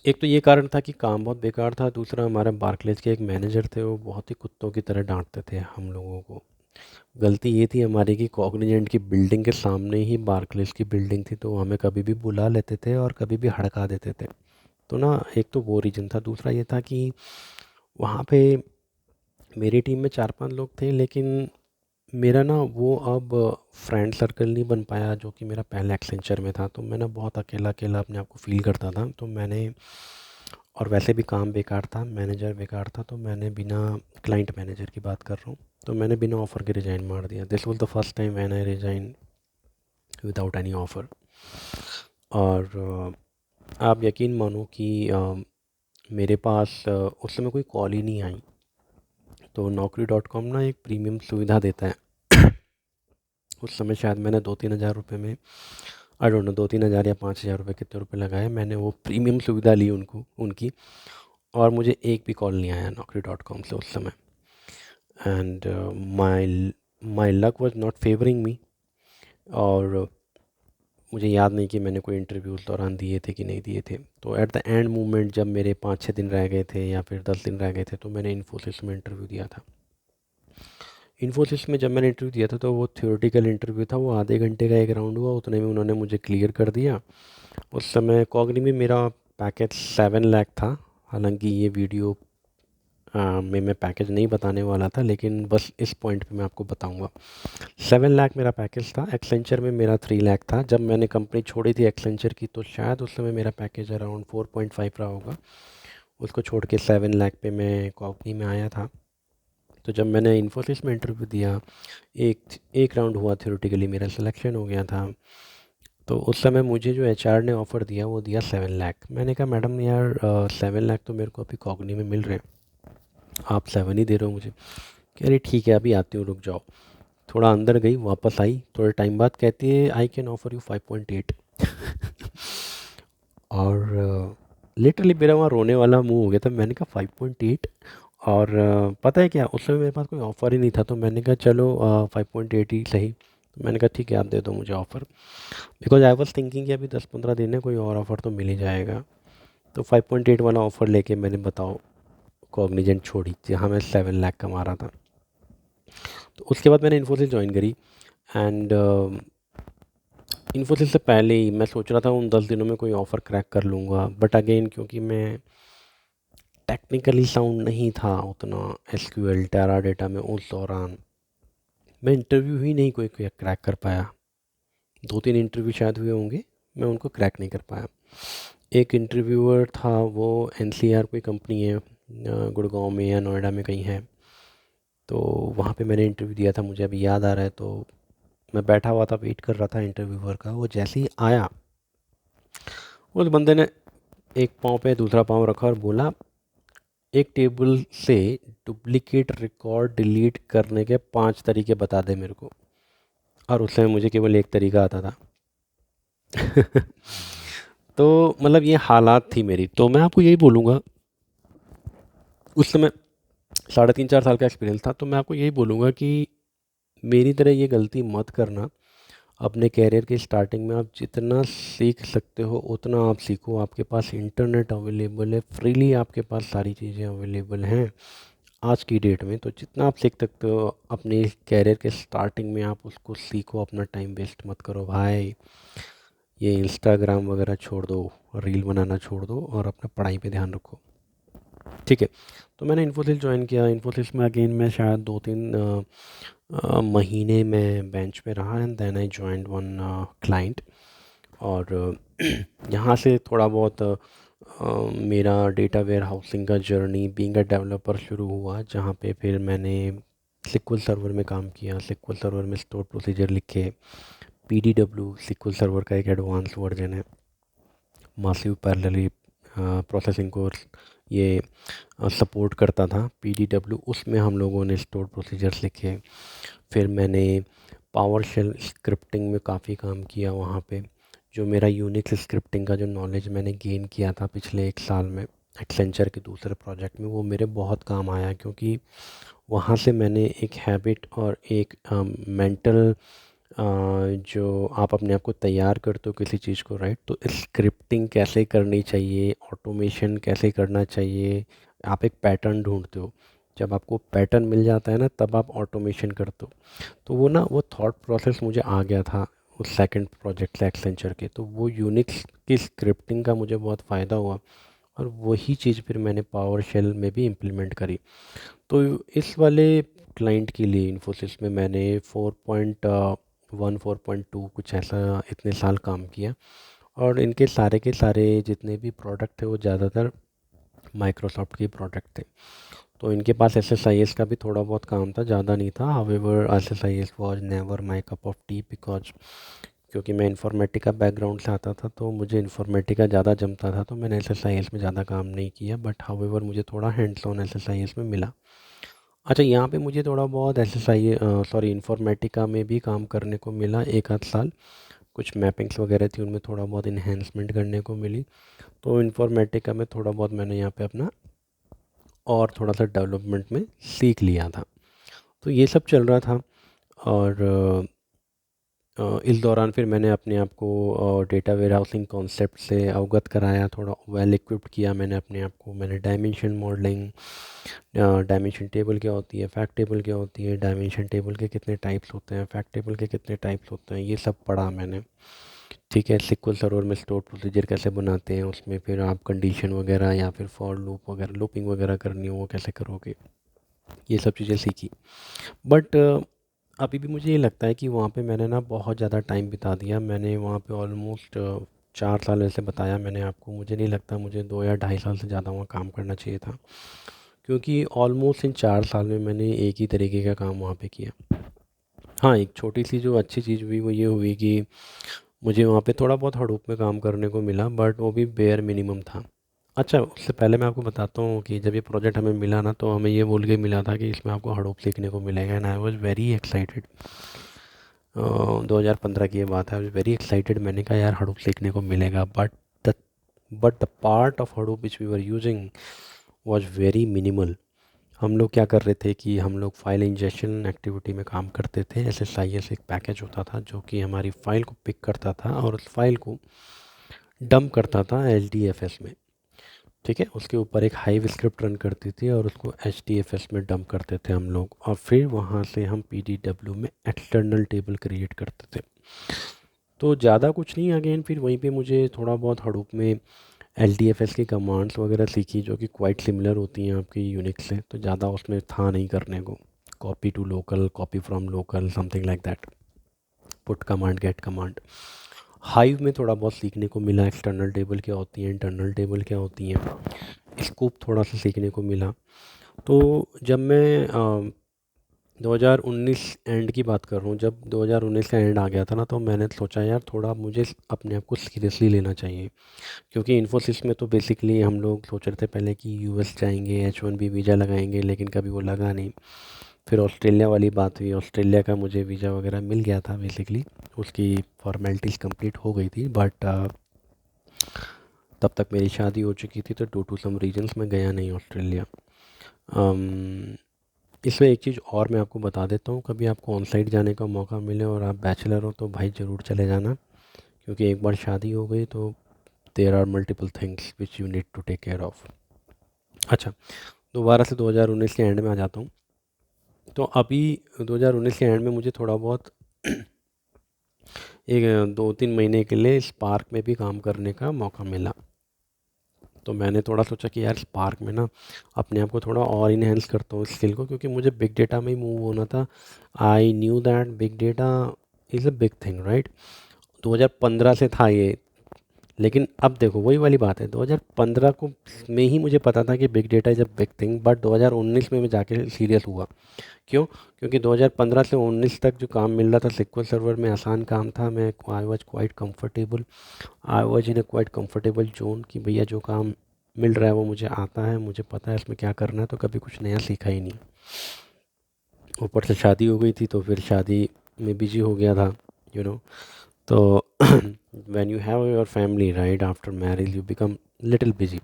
एक तो ये कारण था कि काम बहुत बेकार था, दूसरा हमारे बार्कलेज के एक मैनेजर थे, वो बहुत ही कुत्तों की तरह डांटते थे हम लोगों को। गलती ये थी हमारी कि कॉग्निजेंट की बिल्डिंग के सामने ही बार्कलेज की बिल्डिंग थी, तो वो हमें कभी भी बुला लेते थे और कभी भी हड़का देते थे। तो ना, एक तो वो रीज़न था, दूसरा ये था कि वहाँ पे मेरी टीम में 4-5 लोग थे, लेकिन मेरा ना वो अब फ्रेंड सर्कल नहीं बन पाया जो कि मेरा पहले एक्सेंचर में था। तो मैं ना बहुत अकेला अकेला अपने आप को फ़ील करता था। तो मैंने, और वैसे भी काम बेकार था, मैनेजर बेकार था, तो मैंने बिना, क्लाइंट मैनेजर की बात कर रहा हूँ, तो मैंने बिना ऑफ़र के रिज़ाइन मार दिया। This was the first time when I resign without any offer. और आप यकीन मानो कि मेरे पास उस समय कोई कॉल ही नहीं आई। तो naukri.com ना एक प्रीमियम सुविधा देता है। उस समय शायद मैंने 2-3 हज़ार रुपये में, आई डोंट नो, 2-3 हज़ार या 5 हज़ार रुपये कितने रुपये लगाए, मैंने वो प्रीमियम सुविधा ली उनकी। और मुझे एक भी कॉल नहीं आया naukri.com से उस समय। And my luck was not favouring me. और मुझे याद नहीं कि मैंने कोई इंटरव्यू उस दौरान दिए थे कि नहीं दिए थे। तो एट द एंड मोमेंट जब मेरे 5-6 दिन रह गए थे या फिर 10 दिन रह गए थे, तो मैंने इन्फोसिस में इंटरव्यू दिया था। इन्फोसिस में जब मैंने इंटरव्यू दिया था तो वो थ्योरेटिकल इंटरव्यू था, वो आधे घंटे का एक राउंड हुआ, उतने में उन्होंने मुझे क्लियर कर दिया। उस समय कॉग्नी में मेरा पैकेज 7 लाख था। हालांकि ये वीडियो में मैं पैकेज नहीं बताने वाला था, लेकिन बस इस पॉइंट पे मैं आपको बताऊंगा। 7 लाख मेरा पैकेज था। एक्सेंचर में मेरा 3 लाख था। जब मैंने कंपनी छोड़ी थी एक्सेंचर की, तो शायद उस समय मेरा पैकेज अराउंड 4.5 रहा होगा। उसको छोड़ के 7 लाख पे मैं कॉग्नी में आया था। तो जब मैंने इन्फोसिस में इंटरव्यू दिया, एक एक राउंड हुआ, थ्योरेटिकली मेरा सिलेक्शन हो गया था। तो उस समय मुझे जो एचआर ने ऑफ़र दिया वो दिया 7 लाख। मैंने कहा मैडम यार, 7 लाख तो मेरे को अभी कॉग्नी में मिल रहे हैं, आप 7 ही दे रहे हो मुझे। कह रही ठीक है अभी आती हूँ, रुक जाओ। थोड़ा अंदर गई, वापस आई, थोड़े टाइम बाद कहती है आई कैन ऑफ़र यू 5.8। और लिटरली मेरा वहाँ रोने वाला मुंह हो गया था। मैंने कहा 5.8। और पता है क्या, उस समय मेरे पास कोई ऑफ़र ही नहीं था, तो मैंने कहा चलो 5.8 ही सही। तो मैंने कहा ठीक है आप दे दो मुझे offer, because I was thinking कि अभी 10-15 दिन है, कोई और ऑफ़र तो मिल ही जाएगा। तो 5.8 वाला ऑफ़र लेके मैंने, बताओ, कॉग्निजेंट छोड़ी जहाँ मैं 7 लाख कमा रहा था। तो उसके बाद मैंने इन्फोसिस ज्वाइन करी। एंड इन्फोसिस से पहले ही मैं सोच रहा था उन 10 दिनों में कोई ऑफ़र क्रैक कर लूँगा, बट अगेन क्योंकि मैं टेक्निकली साउंड नहीं था उतना एसक्यूएल टेराडाटा में उस दौरान, मैं इंटरव्यू ही नहीं कोई क्रैक कर पाया। 2-3 इंटरव्यू शायद हुए होंगे, मैं उनको क्रैक नहीं कर पाया। एक इंटरव्यूअर था, वो एनसीआर कोई कंपनी है, गुड़गांव में या नोएडा में कहीं है। तो वहाँ पे मैंने इंटरव्यू दिया था, मुझे अभी याद आ रहा है। तो मैं बैठा हुआ था, वेट कर रहा था इंटरव्यूअर का। वो जैसे ही आया, उस बंदे ने एक पाँव पे दूसरा पाँव रखा और बोला, एक टेबल से डुप्लीकेट रिकॉर्ड डिलीट करने के 5 तरीके बता दे मेरे को। और उस समय मुझे केवल एक तरीका आता था। तो मतलब ये हालात थी मेरी। तो मैं आपको यही बोलूँगा, उस समय 3.5-4 साल का एक्सपीरियंस था, तो मैं आपको यही बोलूँगा कि मेरी तरह ये गलती मत करना। अपने कैरियर के स्टार्टिंग में आप जितना सीख सकते हो उतना आप सीखो। आपके पास इंटरनेट अवेलेबल है, फ्रीली आपके पास सारी चीज़ें अवेलेबल हैं आज की डेट में। तो जितना आप सीख सकते हो अपने कैरियर के स्टार्टिंग में, आप उसको सीखो। अपना टाइम वेस्ट मत करो भाई। ये इंस्टाग्राम वगैरह छोड़ दो, रील बनाना छोड़ दो, और अपना पढ़ाई पे ध्यान रखो, ठीक है। तो मैंने इन्फोसिस ज्वाइन किया। इन्फोसिस में अगेन मैं शायद 2-3 महीने में बेंच पे रहा, and then I joined one client. और यहाँ से थोड़ा बहुत मेरा डेटा वेयर हाउसिंग का जर्नी बीइंग अ डेवलपर शुरू हुआ, जहाँ पे फिर मैंने सिक्वल सर्वर में काम किया। सिक्वल सर्वर में स्टोर प्रोसीजर लिखे, PDW SQL सर्वर का एक एडवांस वर्जन है, मासिव पैरेलल प्रोसेसिंग कोर्स ये सपोर्ट करता था PDW। उसमें हम लोगों ने स्टोर प्रोसीजर्स लिखे। फिर मैंने पावर शेल स्क्रिप्टिंग में काफ़ी काम किया वहाँ पे। जो मेरा यूनिक्स स्क्रिप्टिंग का जो नॉलेज मैंने गेन किया था पिछले 1 साल में एक्सेंचर के दूसरे प्रोजेक्ट में, वो मेरे बहुत काम आया, क्योंकि वहाँ से मैंने एक हैबिट और एक मेंटल जो आप अपने आप को तैयार करते हो किसी चीज़ को, राइट, तो स्क्रिप्टिंग कैसे करनी चाहिए, ऑटोमेशन कैसे करना चाहिए, आप एक पैटर्न ढूंढते हो। जब आपको पैटर्न मिल जाता है ना, तब आप ऑटोमेशन करते हो। तो वो ना, वो थॉट प्रोसेस मुझे आ गया था उस सेकंड प्रोजेक्ट से एक्सेंचर के। तो वो यूनिक्स की स्क्रिप्टिंग का मुझे बहुत फ़ायदा हुआ, और वही चीज़ फिर मैंने पावर शेल में भी इम्प्लीमेंट करी। तो इस वाले क्लाइंट के लिए इन्फोसिस में मैंने 4.1 4.2 कुछ ऐसा इतने साल काम किया। और इनके सारे के सारे जितने भी प्रोडक्ट थे वो ज़्यादातर माइक्रोसॉफ्ट के प्रोडक्ट थे। तो इनके पास SSIS का भी थोड़ा बहुत काम था, ज़्यादा नहीं था। However SSIS was never my cup of T, because क्योंकि मैं इन्फॉर्मेटिका बैकग्राउंड से आता था, तो मुझे इन्फॉर्मेटिका ज़्यादा जमता था, तो मैंने SSIS में ज़्यादा काम नहीं किया। बट हावेवर मुझे थोड़ा हैंड्स ऑन SSIS में मिला। अच्छा, यहाँ पे मुझे थोड़ा बहुत SSI सॉरी इन्फॉर्मेटिका में भी काम करने को मिला 1 आध साल। कुछ मैपिंग्स वगैरह थी, उनमें थोड़ा बहुत इन्हेंसमेंट करने को मिली। तो इन्फॉर्मेटिका में थोड़ा बहुत मैंने यहाँ पे अपना और थोड़ा सा डेवलपमेंट में सीख लिया था। तो ये सब चल रहा था। और इस दौरान फिर मैंने अपने आप को डेटा वेयर हाउसिंग कॉन्सेप्ट से अवगत कराया, थोड़ा वेल इक्विप्ड किया मैंने अपने आप को। मैंने डायमेंशन मॉडलिंग, डायमेंशन टेबल क्या होती है, फैक्ट टेबल क्या होती है, डायमेंशन टेबल के कितने टाइप्स होते हैं, फैक्ट टेबल के कितने टाइप्स होते हैं, ये सब पढ़ा मैंने। ठीक है, सिक्वल सर्वर में स्टोर प्रोसीजर कैसे बनाते हैं, उसमें फिर आप कंडीशन वगैरह या फिर फॉर लूप वगैरह लूपिंग वगैरह करनी हो वो कैसे करोगे, ये सब चीज़ें सीखी। बट अभी भी मुझे ये लगता है कि वहाँ पे मैंने ना बहुत ज़्यादा टाइम बिता दिया। मैंने वहाँ पे ऑलमोस्ट 4 साल ऐसे बताया मैंने आपको। मुझे नहीं लगता, मुझे 2 या ढाई साल से ज़्यादा वहाँ काम करना चाहिए था, क्योंकि ऑलमोस्ट इन 4 साल में मैंने एक ही तरीके का काम वहाँ पे किया। हाँ, एक छोटी सी जो अच्छी चीज़ हुई वो ये हुई कि मुझे वहाँ पे थोड़ा बहुत हडूप में काम करने को मिला, बट वो भी बेयर मिनिमम था। अच्छा, उससे पहले मैं आपको बताता हूँ कि जब ये प्रोजेक्ट हमें मिला ना, तो हमें ये बोल के मिला था कि इसमें आपको हडूप सीखने को मिलेगा, and I was very excited. 2015 की ये बात है, आई वाज वेरी एक्साइटेड। मैंने कहा यार हडूप सीखने को मिलेगा, the the part of Hadoop which we were using was very minimal. हम लोग क्या कर रहे थे कि हम लोग फाइल इंजेक्शन एक्टिविटी में काम करते थे। SSIS एक पैकेज होता था जो कि हमारी फ़ाइल को पिक करता था और उस फाइल को डंप करता था HDFS में। ठीक है, उसके ऊपर एक हाइव स्क्रिप्ट रन करती थी और उसको HDFS में डंप करते थे हम लोग, और फिर वहाँ से हम PDW में एक्सटर्नल टेबल क्रिएट करते थे। तो ज़्यादा कुछ नहीं, अगेन फिर वहीं पे मुझे थोड़ा बहुत हडूप में LDFS की कमांड्स वगैरह सीखी, जो कि क्वाइट सिमिलर होती हैं आपकी यूनिक्स से। तो ज़्यादा उसमें था नहीं करने को, copy to local, copy from local, something like that, put command, get command. Hive में थोड़ा बहुत सीखने को मिला, एक्सटर्नल टेबल क्या होती हैं, इंटरनल टेबल क्या होती हैं, स्कूप थोड़ा सा सीखने को मिला। तो जब मैं 2019 एंड की बात कर रहा हूँ, जब 2019 का एंड आ गया था ना, तो मैंने सोचा यार थोड़ा मुझे अपने आप को सीरियसली लेना चाहिए। क्योंकि इन्फोसिस में तो बेसिकली हम लोग सोच रहे थे पहले कि US जाएंगे, H1B वीज़ा लगाएंगे, लेकिन कभी वो लगा नहीं। फिर ऑस्ट्रेलिया वाली बात हुई, ऑस्ट्रेलिया का मुझे वीज़ा वगैरह मिल गया था बेसिकली, उसकी फॉर्मेलिटीज़ कंप्लीट हो गई थी। बट तब तक मेरी शादी हो चुकी थी, तो ड्यू टू सम रीजंस मैं गया नहीं ऑस्ट्रेलिया। इसमें एक चीज़ और मैं आपको बता देता हूँ, कभी आपको ऑन साइट जाने का मौका मिले और आप बैचलर हो तो भाई ज़रूर चले जाना, क्योंकि एक बार शादी हो गई तो there are multiple things which you need to take care of. अच्छा, दोबारा से 2019 के एंड में आ जाता हूँ। तो अभी 2019 के एंड में मुझे थोड़ा बहुत एक 2-3 महीने के लिए स्पार्क में भी काम करने का मौका मिला। तो मैंने थोड़ा सोचा कि यार स्पार्क में ना अपने आप को थोड़ा और इन्हेंस करता हूँ स्किल को, क्योंकि मुझे बिग डेटा में ही मूव होना था। I knew that big data is a big thing, right. 2015 से था ये, लेकिन अब देखो वही वाली बात है, 2015 को में ही मुझे पता था कि big data is a big thing, but 2019 में मैं जाके सीरियस हुआ। क्यों? क्योंकि 2015 से 19 तक जो काम मिल रहा था SQL सर्वर में आसान काम था। मैं I was quite comfortable, I was in A quite comfortable zone कि भैया जो काम मिल रहा है वो मुझे आता है, मुझे पता है इसमें क्या करना है, तो कभी कुछ नया सीखा ही नहीं। ऊपर से शादी हो गई थी तो फिर शादी में बिजी हो गया था, यू नो। तो when you have your family right after marriage you become little busy.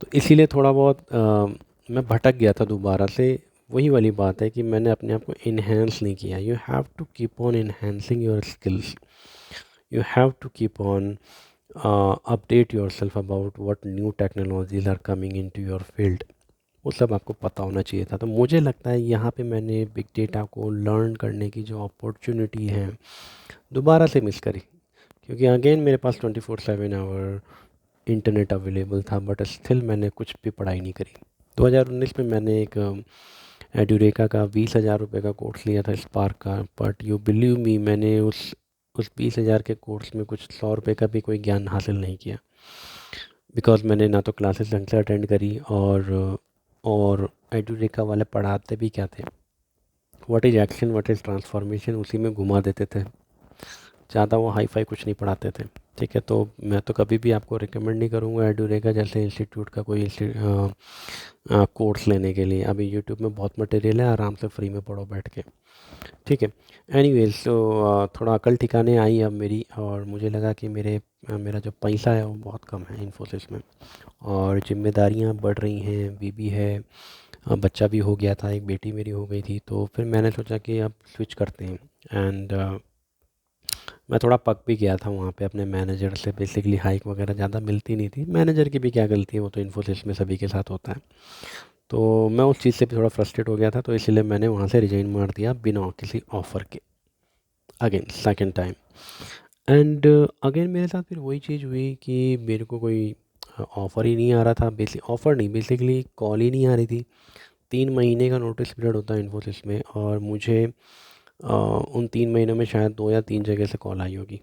तो इसीलिए थोड़ा बहुत मैं भटक गया था दोबारा से। वही वाली बात है कि मैंने अपने आप को इन्हेंस नहीं किया। You have to keep on enhancing your skills, you have to keep on update yourself about what new technologies are coming into your field. वो सब आपको पता होना चाहिए था। तो मुझे लगता है यहाँ पे मैंने बिग डेटा को लर्न करने की जो अपॉर्चुनिटी है दोबारा से मिस करी, क्योंकि अगेन मेरे पास 24/7 इंटरनेट अवेलेबल था, बट स्टिल मैंने कुछ भी पढ़ाई नहीं करी। 2019 में मैंने एक एडुरेका का 20,000 रुपये का कोर्स लिया था स्पार्क का, बट यू बिलीव मी मैंने उस 20,000 के कोर्स में कुछ 100 रुपये का भी कोई ज्ञान हासिल नहीं किया, बिकॉज मैंने ना तो क्लासेस ढंग से अटेंड करी, और एडुरेका वाले पढ़ाते भी क्या थे, what is action what is transformation, उसी में घुमा देते थे। ज़्यादा वो हाई फाई कुछ नहीं पढ़ाते थे। ठीक है, तो मैं तो कभी भी आपको रिकमेंड नहीं करूँगा एडुरेका जैसे इंस्टीट्यूट का कोई कोर्स लेने के लिए। अभी यूट्यूब में बहुत मटेरियल है, आराम से फ्री में पढ़ो बैठ के। ठीक है, एनीवेज तो थोड़ा अकल ठिकाने आई अब मेरी, और मुझे लगा कि मेरा जो पैसा है वो बहुत कम है इन्फोसिस में, और जिम्मेदारियाँ बढ़ रही हैं, बीबी है, बच्चा भी हो गया था, एक बेटी मेरी हो गई थी। तो फिर मैंने सोचा कि अब स्विच करते हैं। एंड मैं थोड़ा पक भी गया था वहाँ पे अपने मैनेजर से। बेसिकली हाइक वगैरह ज़्यादा मिलती नहीं थी, मैनेजर की भी क्या गलती है, वो तो इन्फोसिस में सभी के साथ होता है। तो मैं उस चीज़ से भी थोड़ा फ्रस्ट्रेट हो गया था, तो इसलिए मैंने वहाँ से रिजाइन मार दिया बिना किसी ऑफ़र के, again second time. And again मेरे साथ फिर वही चीज़ हुई कि मेरे को कोई ऑफ़र ही नहीं आ रहा था। ऑफ़र नहीं, बेसिकली कॉल ही नहीं आ रही थी। 3 महीने का नोटिस पीरियड होता है इन्फोसिस में, और मुझे उन 3 महीनों में शायद 2 या 3 जगह से कॉल आई होगी।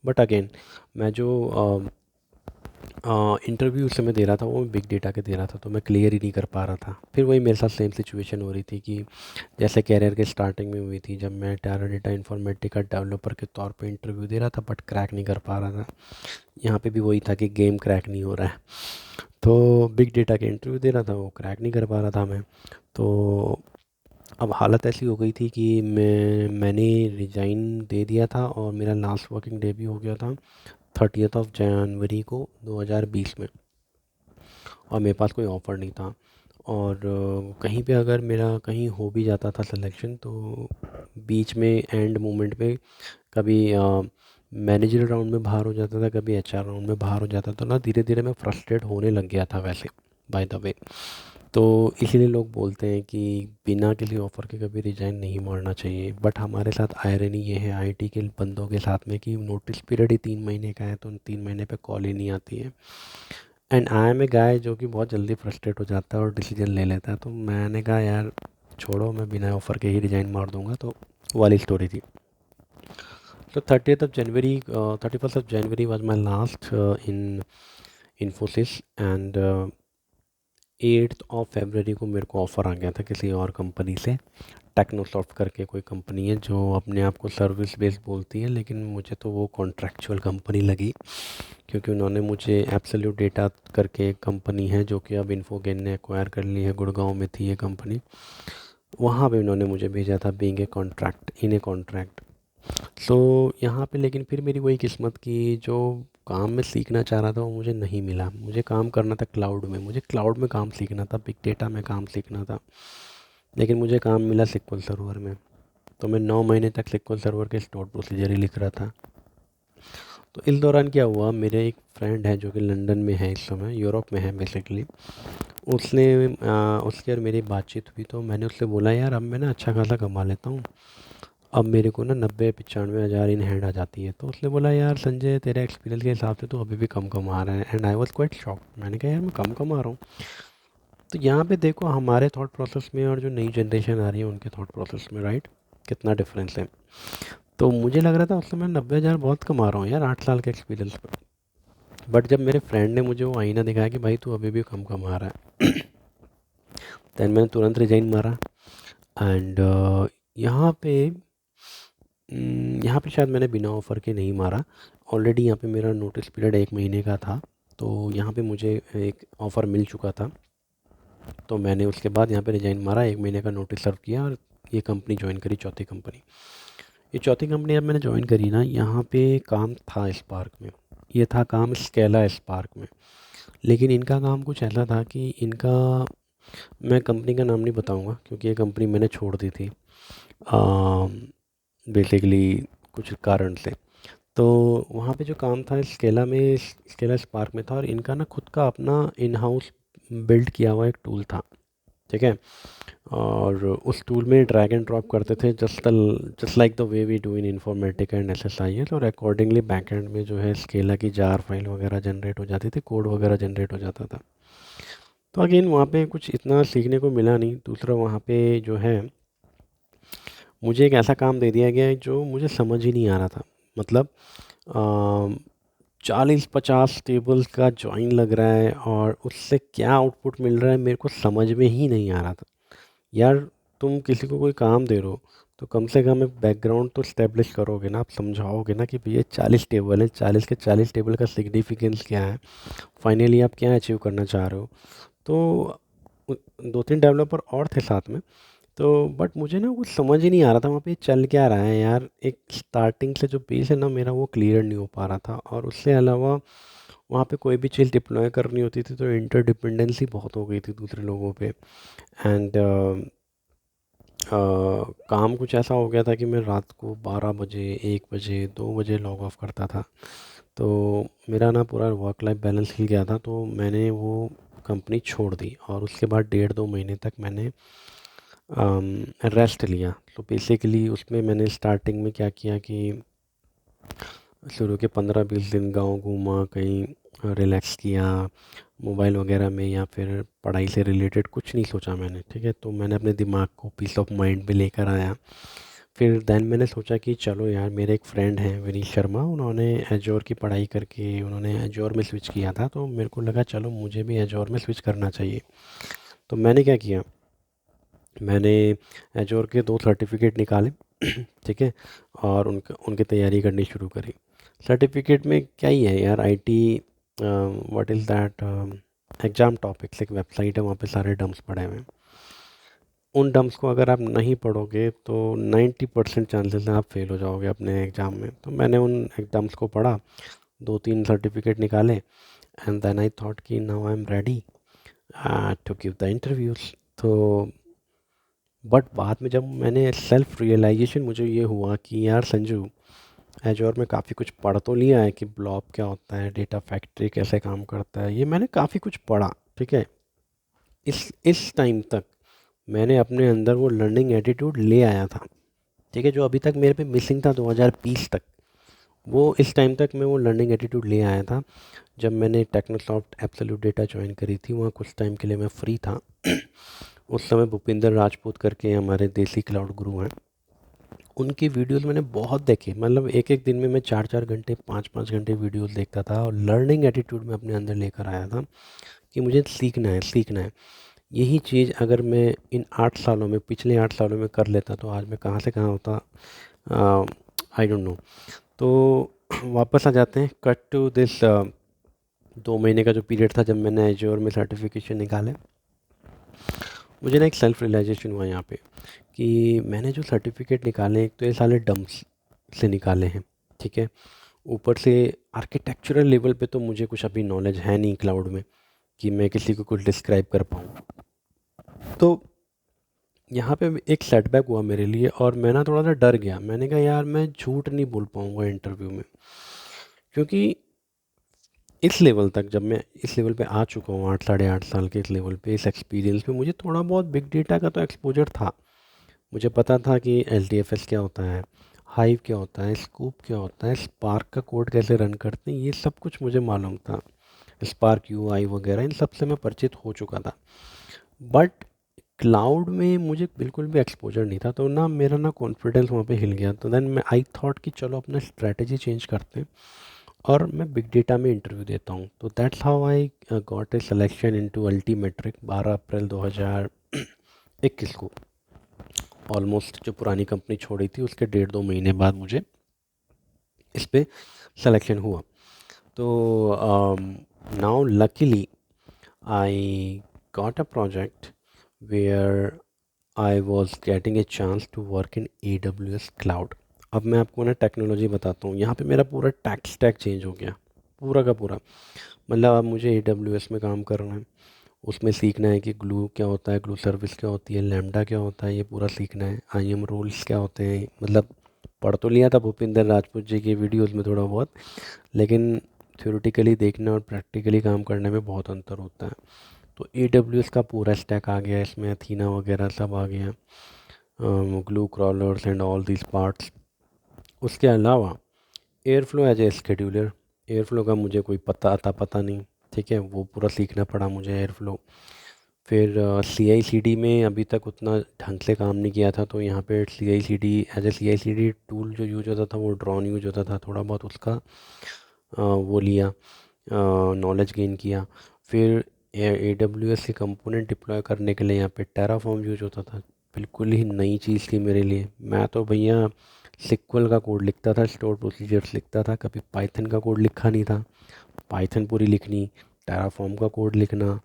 बट अगेन मैं जो इंटरव्यू उस समय दे रहा था वो बिग डेटा के दे रहा था, तो मैं क्लियर ही नहीं कर पा रहा था। फिर वही मेरे साथ सेम सिचुएशन हो रही थी कि जैसे कैरियर के स्टार्टिंग में हुई थी, जब मैं टेरा डेटा इन्फॉर्मेटिका डेवलपर के तौर पे इंटरव्यू दे रहा था, बट क्रैक नहीं कर पा रहा था। यहाँ पे भी वही था कि गेम क्रैक नहीं हो रहा है। तो बिग डेटा के इंटरव्यू दे रहा था, वो क्रैक नहीं कर पा रहा था मैं। तो अब हालत ऐसी हो गई थी कि मैंने रिज़ाइन दे दिया था, और मेरा लास्ट वर्किंग डे भी हो गया था 30 जनवरी को 2020 में, और मेरे पास कोई ऑफ़र नहीं था। और कहीं पे अगर मेरा कहीं हो भी जाता था सिलेक्शन, तो बीच में एंड मोमेंट पे कभी मैनेजर राउंड में बाहर हो जाता था, कभी HR राउंड में बाहर हो जाता था ना। धीरे धीरे मैं फ्रस्ट्रेट होने लग गया था वैसे, बाय द वे। तो इसीलिए लोग बोलते हैं कि बिना किसी ऑफ़र के कभी रिजाइन नहीं मारना चाहिए। बट हमारे साथ आयरनी ये है IT के बंदों के साथ में कि नोटिस पीरियड ही 3 महीने का है, तो उन 3 महीने पे कॉल ही नहीं आती है। एंड आई एम ए गाय जो कि बहुत जल्दी फ्रस्ट्रेट हो जाता है और डिसीजन ले लेता है। तो मैंने कहा यार छोड़ो, मैं बिना ऑफ़र के ही रिजाइन मार दूंगा। तो वो वाली स्टोरी थी। तो 31st of January was my last in Infosys, and 8th of February को मेरे को ऑफ़र आ गया था किसी और कंपनी से। टेक्नोसॉफ्ट करके कोई कंपनी है जो अपने आप को सर्विस बेस्ड बोलती है, लेकिन मुझे तो वो कॉन्ट्रैक्चुअल कंपनी लगी, क्योंकि उन्होंने मुझे एब्सोल्यूट डेटा करके एक कंपनी है जो कि अब इन्फोगेन ने एक्वायर कर ली है, गुड़गांव में थी ये कंपनी। वहाँ पे उन्होंने मुझे भेजा था being a contract in a contract. So यहाँ पे लेकिन फिर मेरी वही किस्मत की, जो काम मैं सीखना चाह रहा था वो मुझे नहीं मिला। मुझे काम करना था क्लाउड में, मुझे क्लाउड में काम सीखना था, बिग डेटा में काम सीखना था, लेकिन मुझे काम मिला SQL सर्वर में। तो मैं 9 महीने तक SQL सर्वर के स्टोर प्रोसीजर ही लिख रहा था। तो इस दौरान क्या हुआ, मेरे एक फ्रेंड है जो कि लंदन में है, इस समय यूरोप में है बेसिकली। उसने उसकी और मेरी बातचीत हुई, तो मैंने उससे बोला यार अब मैं ना अच्छा खासा कमा लेता हूँ, अब मेरे को ना 90-95 हज़ार इन हैंड आ जाती है। तो उसने बोला यार संजय तेरे एक्सपीरियंस के हिसाब से तो अभी भी कम कमा रहा है। And I was quite shock. मैंने कहा यार मैं कम कमा रहा हूँ? तो यहाँ पे देखो हमारे थॉट प्रोसेस में और जो नई जनरेशन आ रही है उनके थॉट प्रोसेस में, राइट, कितना डिफरेंस है। तो मुझे लग रहा था उस समय 90,000 बहुत कमा रहा हूँ यार 8 साल के एक्सपीरियंस पर। बट जब मेरे फ्रेंड ने मुझे वो आईना दिखाया कि भाई तू अभी भी कम कमा रहा है, दैन मैंने तुरंत रिजाइन मारा। एंड यहाँ पे यहाँ पे शायद मैंने बिना ऑफ़र के नहीं मारा। ऑलरेडी यहाँ पे मेरा नोटिस पीरियड 1 महीने का था, तो यहाँ पे मुझे एक ऑफ़र मिल चुका था। तो मैंने उसके बाद यहाँ पे रिजाइन मारा, 1 महीने का नोटिस सर्व किया और ये कंपनी ज्वाइन करी, चौथी कंपनी। ये चौथी कंपनी जब मैंने ज्वाइन करी ना, यहाँ पे काम था स्पार्क में। ये था काम स्केला स्पार्क में। लेकिन इनका काम कुछ ऐसा था कि इनका, मैं कंपनी का नाम नहीं बताऊंगा क्योंकि ये कंपनी मैंने छोड़ दी थी बेसिकली कुछ कारण से। तो वहाँ पे जो काम था स्केला में, स्केला स्पार्क में था, और इनका ना खुद का अपना इन हाउस बिल्ड किया हुआ एक टूल था, ठीक है। और उस टूल में ड्रैग एंड ड्रॉप करते थे, just like the way we do in Informatica and SSIS, और अकॉर्डिंगली बैकएंड में जो है स्केला की जार फाइल वगैरह जनरेट हो जाती थी, कोड वगैरह जनरेट हो जाता था। तो अगेन वहाँ पे कुछ इतना सीखने को मिला नहीं। दूसरा वहाँ पे जो है मुझे एक ऐसा काम दे दिया गया है जो मुझे समझ ही नहीं आ रहा था। मतलब 40-50 टेबल्स का जॉइन लग रहा है और उससे क्या आउटपुट मिल रहा है मेरे को समझ में ही नहीं आ रहा था। यार तुम किसी को कोई काम दे रहे हो तो कम से कम एक बैकग्राउंड तो स्टेब्लिश करोगे ना, आप समझाओगे ना कि भैया 40 टेबल है, 40 के 40 टेबल का सिग्निफिकेंस क्या है, फाइनली आप क्या अचीव करना चाह रहे हो। तो 2-3 डेवलपर और थे साथ में। तो बट मुझे ना कुछ समझ ही नहीं आ रहा था वहाँ पे चल क्या रहा है यार। एक स्टार्टिंग से जो पेज है ना मेरा वो क्लियर नहीं हो पा रहा था, और उससे अलावा वहाँ पे कोई भी चीज़ डिप्लॉय करनी होती थी तो इंटरडिपेंडेंसी बहुत हो गई थी दूसरे लोगों पे। एंड काम कुछ ऐसा हो गया था कि मैं रात को 12 बजे, 1 बजे, 2 बजे लॉग ऑफ करता था। तो मेरा ना पूरा वर्क लाइफ बैलेंस हिल गया था, तो मैंने वो कंपनी छोड़ दी और उसके बाद 1.5-2 महीने तक मैंने रेस्ट लिया। तो बेसिकली उसमें मैंने स्टार्टिंग में क्या किया कि शुरू के 15-20 दिन गांव घूमा, कहीं रिलैक्स किया, मोबाइल वगैरह में या फिर पढ़ाई से रिलेटेड कुछ नहीं सोचा मैंने, ठीक है। तो मैंने अपने दिमाग को पीस ऑफ माइंड पे लेकर आया। फिर देन मैंने सोचा कि चलो यार, मेरे एक फ्रेंड हैं विनीत शर्मा, उन्होंने एजोर की पढ़ाई करके उन्होंने एजोर में स्विच किया था, तो मेरे को लगा चलो मुझे भी एजोर में स्विच करना चाहिए। तो मैंने क्या किया, मैंने एजोर के 2 सर्टिफिकेट निकाले, ठीक है, और उनकी तैयारी करनी शुरू करी। सर्टिफिकेट में क्या ही है यार, IT what is that, exam topics, एक वेबसाइट है वहाँ पे सारे डम्प्स पड़े हुए हैं। उन डम्प्स को अगर आप नहीं पढ़ोगे तो 90% चांसेस हैं आप फेल हो जाओगे अपने एग्ज़ाम में। तो मैंने उन डम्प्स को पढ़ा, 2-3 सर्टिफिकेट निकाले, एंड देन आई थॉट कि now I am ready to give the interviews. तो बट बाद में जब मैंने सेल्फ रियलाइजेशन मुझे ये हुआ कि यार संजू, एजोर में काफ़ी कुछ पढ़ तो लिया है कि ब्लॉब क्या होता है, डेटा फैक्ट्री कैसे काम करता है, ये मैंने काफ़ी कुछ पढ़ा, ठीक है। इस टाइम तक मैंने अपने अंदर वो लर्निंग एटीट्यूड ले आया था, ठीक है, जो अभी तक मेरे पे मिसिंग था 2020 तक। वो इस टाइम तक मैं वो लर्निंग एटीट्यूड ले आया था। जब मैंने टेक्नोसॉफ्ट एब्सोल्यूट डेटा ज्वाइन करी थी, वहाँ कुछ टाइम के लिए मैं फ्री था। उस समय भूपिंदर राजपूत करके हमारे देसी क्लाउड गुरु हैं, उनकी वीडियोस मैंने बहुत देखे। मतलब एक एक दिन में मैं 4-4 घंटे, 5-5 घंटे वीडियोस देखता था, और लर्निंग एटीट्यूड में अपने अंदर लेकर आया था कि मुझे सीखना है, सीखना है। यही चीज़ अगर मैं इन 8 सालों में, पिछले 8 सालों में कर लेता तो आज मैं कहाँ से कहाँ होता, आई डोंट नो। तो वापस आ जाते हैं, कट टू दिस 2 महीने का जो पीरियड था जब मैंने एजोर में सर्टिफिकेशन निकाले। मुझे ना एक सेल्फ रियलाइजेशन हुआ यहाँ पे कि मैंने जो सर्टिफिकेट निकाले, एक तो ये साले डम्प्स से निकाले हैं, ठीक है। ऊपर से आर्किटेक्चरल लेवल पे तो मुझे कुछ अभी नॉलेज है नहीं क्लाउड में कि मैं किसी को कुछ डिस्क्राइब कर पाऊँ। तो यहाँ पे एक सेटबैक हुआ मेरे लिए, और मैं ना थोड़ा सा डर गया। मैंने कहा यार मैं झूठ नहीं बोल पाऊँगा इंटरव्यू में, क्योंकि इस लेवल तक जब मैं इस लेवल पे आ चुका हूँ, 8 साढ़े 8 साल के इस लेवल पे, इस एक्सपीरियंस में मुझे थोड़ा बहुत बिग डेटा का तो एक्सपोजर था। मुझे पता था कि LTFS क्या होता है, हाइव क्या होता है, स्कूप क्या होता है, स्पार्क का कोड कैसे रन करते हैं, ये सब कुछ मुझे मालूम था। स्पार्क UI वगैरह इन सब से मैं परिचित हो चुका था। बट क्लाउड में मुझे बिल्कुल भी एक्सपोजर नहीं था, तो ना मेरा ना कॉन्फिडेंस वहाँ पे हिल गया। तो देन मैं आई थॉट कि चलो अपना स्ट्रेटजी चेंज करते हैं और मैं बिग डेटा में इंटरव्यू देता हूँ। तो that's how I got a selection into Altimetrik 12 April 2021 को। ऑलमोस्ट जो पुरानी कंपनी छोड़ी थी उसके 1.5-2 महीने बाद मुझे इस पे सिलेक्शन हुआ। तो now luckily I got a project where I was getting a chance to work in AWS cloud. अब मैं आपको ना टेक्नोलॉजी बताता हूँ। यहाँ पे मेरा पूरा टैक स्टैक चेंज हो गया, पूरा का पूरा। मतलब अब मुझे AWS में काम करना है, उसमें सीखना है कि ग्लू क्या होता है, ग्लू सर्विस क्या होती है, लैम्डा क्या होता है, ये पूरा सीखना है। IAM रूल्स क्या होते हैं, मतलब पढ़ तो लिया था भूपिंदर राजपूत जी की वीडियोस में थोड़ा बहुत, लेकिन थ्योरेटिकली देखना और प्रैक्टिकली काम करने में बहुत अंतर होता है। तो AWS का पूरा स्टैक आ गया, इसमें अथीना वगैरह सब आ गया, glue crawlers and all these parts. उसके अलावा Airflow as a scheduler, Airflow का मुझे कोई पता नहीं, ठीक है, वो पूरा सीखना पड़ा मुझे एयरफ्लो। फिर CI/CD में अभी तक उतना ढंग से काम नहीं किया था, तो यहाँ पे CI/CD as a CI/CD tool जो यूज होता था वो ड्रॉन यूज होता था, थोड़ा बहुत उसका वो लिया, नॉलेज गेन किया। फिर AWS के कंपोनेंट डिप्लॉय करने के लिए यहाँ पे टेराफॉर्म यूज होता था, बिल्कुल ही नई चीज़ थी मेरे लिए। मैं तो भैया सिक्वल का कोड लिखता था, स्टोर प्रोसीजर्स लिखता था, कभी पाइथन का कोड लिखा नहीं था। पाइथन पूरी लिखनी, टेराफॉर्म का कोड लिखना,